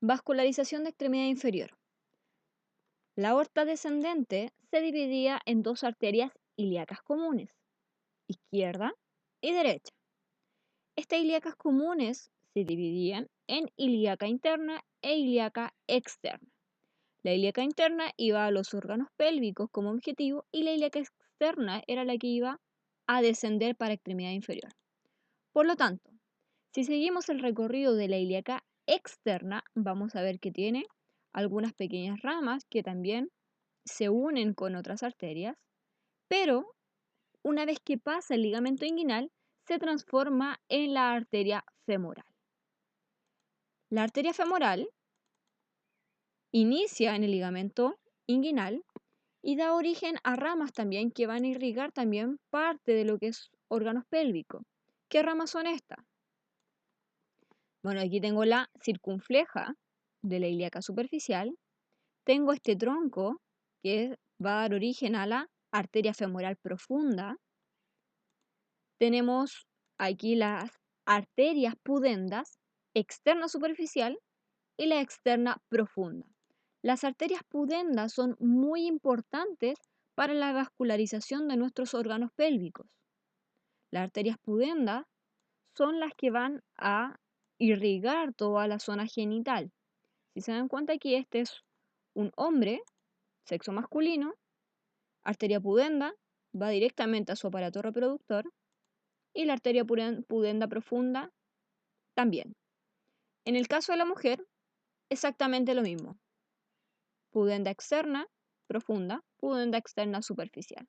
Vascularización de extremidad inferior. La aorta descendente se dividía en dos arterias ilíacas comunes, izquierda y derecha. Estas ilíacas comunes se dividían en ilíaca interna e ilíaca externa. La ilíaca interna iba a los órganos pélvicos como objetivo y la ilíaca externa era la que iba a descender para extremidad inferior. Por lo tanto, si seguimos el recorrido de la ilíaca externa, vamos a ver que tiene algunas pequeñas ramas que también se unen con otras arterias, pero una vez que pasa el ligamento inguinal, se transforma en la arteria femoral. La arteria femoral inicia en el ligamento inguinal y da origen a ramas también que van a irrigar también parte de lo que es órganos pélvicos. ¿Qué ramas son estas? Bueno, aquí tengo la circunfleja de la ilíaca superficial, tengo este tronco que va a dar origen a la arteria femoral profunda, tenemos aquí las arterias pudendas, externa superficial y la externa profunda. Las arterias pudendas son muy importantes para la vascularización de nuestros órganos pélvicos. Las arterias pudendas son las que van a irrigar toda la zona genital. Si se dan cuenta aquí, este es un hombre, sexo masculino, arteria pudenda, va directamente a su aparato reproductor y la arteria pudenda profunda también. En el caso de la mujer, exactamente lo mismo. Pudenda externa, profunda, pudenda externa superficial.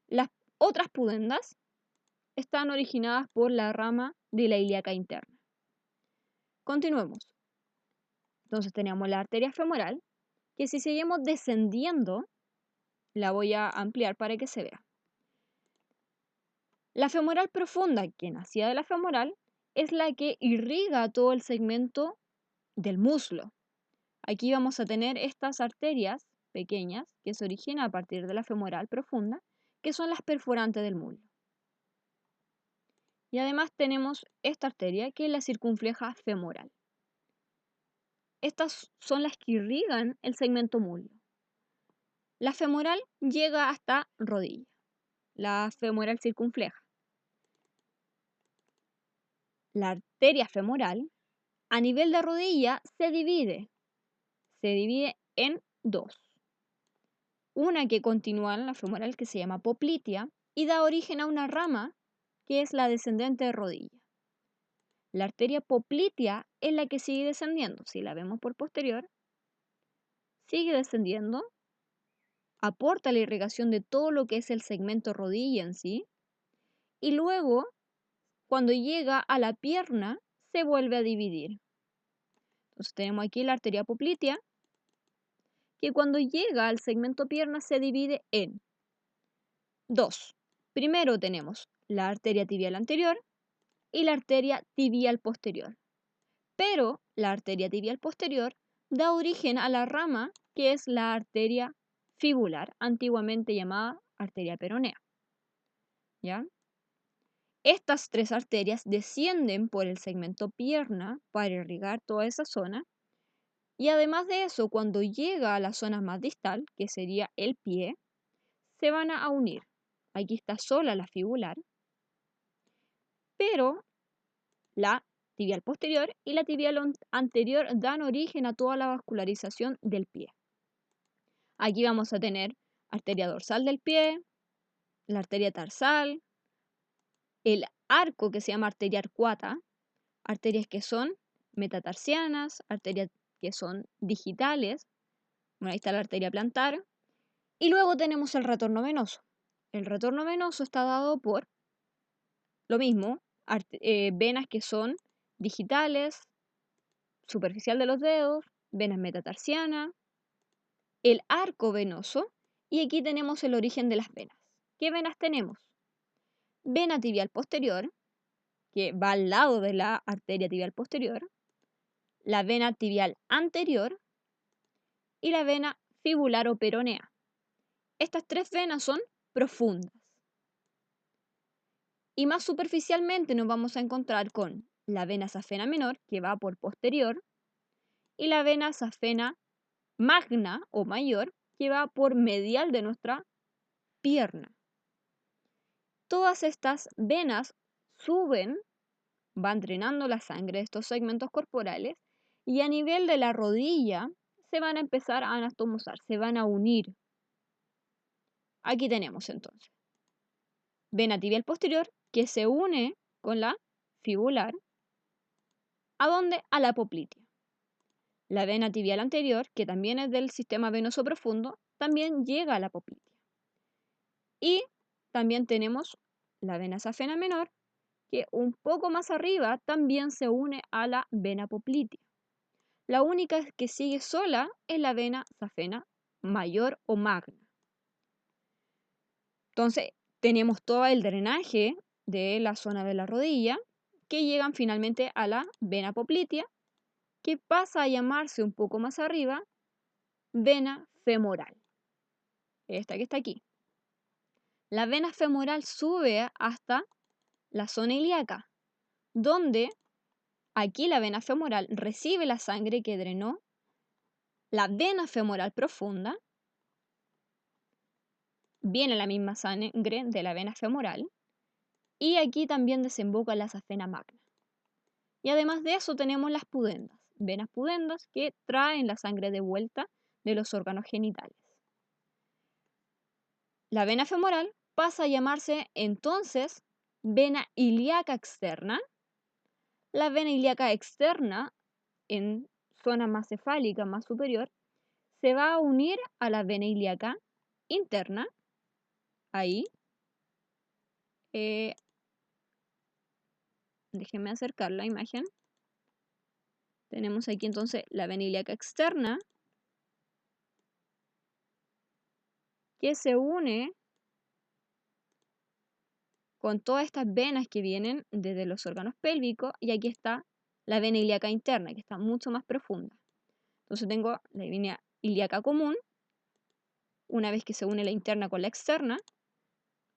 Las otras pudendas están originadas por la rama de la ilíaca interna. Continuemos. Entonces tenemos la arteria femoral, que si seguimos descendiendo, la voy a ampliar para que se vea. La femoral profunda, que nacía de la femoral, es la que irriga todo el segmento del muslo. Aquí vamos a tener estas arterias pequeñas que se originan a partir de la femoral profunda, que son las perforantes del muslo. Y además tenemos esta arteria que es la circunfleja femoral. Estas son las que irrigan el segmento muslo. La femoral llega hasta rodilla, la femoral circunfleja. La arteria femoral a nivel de rodilla se divide en dos. Una que continúa en la femoral que se llama poplitea y da origen a una rama que es la descendente de rodilla. La arteria poplitea es la que sigue descendiendo. Si la vemos por posterior, sigue descendiendo, aporta la irrigación de todo lo que es el segmento rodilla en sí, y luego, cuando llega a la pierna, se vuelve a dividir. Entonces tenemos aquí la arteria poplitea, que cuando llega al segmento pierna se divide en dos. Primero tenemos la arteria tibial anterior y la arteria tibial posterior. Pero la arteria tibial posterior da origen a la rama que es la arteria fibular, antiguamente llamada arteria peronea. ¿Ya? Estas tres arterias descienden por el segmento pierna para irrigar toda esa zona. Y además de eso, cuando llega a la zona más distal, que sería el pie, se van a unir. Aquí está sola la fibular, pero la tibial posterior y la tibial anterior dan origen a toda la vascularización del pie. Aquí vamos a tener arteria dorsal del pie, la arteria tarsal, el arco que se llama arteria arcuata, arterias que son metatarsianas, arterias que son digitales, bueno, ahí está la arteria plantar, y luego tenemos el retorno venoso. El retorno venoso está dado por lo mismo, venas que son digitales, superficial de los dedos, venas metatarsianas, el arco venoso, y aquí tenemos el origen de las venas. ¿Qué venas tenemos? Vena tibial posterior, que va al lado de la arteria tibial posterior, la vena tibial anterior y la vena fibular o peronea. Estas tres venas son profundas. Y más superficialmente nos vamos a encontrar con la vena safena menor, que va por posterior, y la vena safena magna o mayor, que va por medial de nuestra pierna. Todas estas venas suben, van drenando la sangre de estos segmentos corporales y a nivel de la rodilla se van a empezar a anatomosar, se van a unir. Aquí tenemos entonces vena tibial posterior que se une con la fibular. ¿A dónde? A la poplitea. La vena tibial anterior, que también es del sistema venoso profundo, también llega a la poplitea. Y también tenemos la vena safena menor, que un poco más arriba también se une a la vena poplitea. La única que sigue sola es la vena safena mayor o magna. Entonces, tenemos todo el drenaje de la zona de la rodilla que llegan finalmente a la vena poplitea, que pasa a llamarse un poco más arriba vena femoral. Esta que está aquí. La vena femoral sube hasta la zona ilíaca, donde aquí la vena femoral recibe la sangre que drenó la vena femoral profunda, viene la misma sangre de la vena femoral, y aquí también desemboca la safena magna. Y además de eso tenemos las pudendas, venas pudendas que traen la sangre de vuelta de los órganos genitales. La vena femoral pasa a llamarse entonces vena ilíaca externa. La vena ilíaca externa, en zona más cefálica, más superior, se va a unir a la vena ilíaca interna. Ahí. Déjenme acercar la imagen. Tenemos aquí entonces la vena ilíaca externa, que se une con todas estas venas que vienen desde los órganos pélvicos, y aquí está la vena ilíaca interna, que está mucho más profunda. Entonces tengo la vena ilíaca común, una vez que se une la interna con la externa,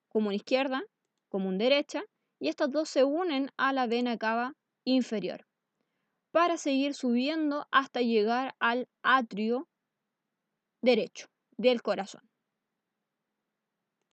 común izquierda, común derecha, y estas dos se unen a la vena cava inferior, para seguir subiendo hasta llegar al atrio derecho del corazón.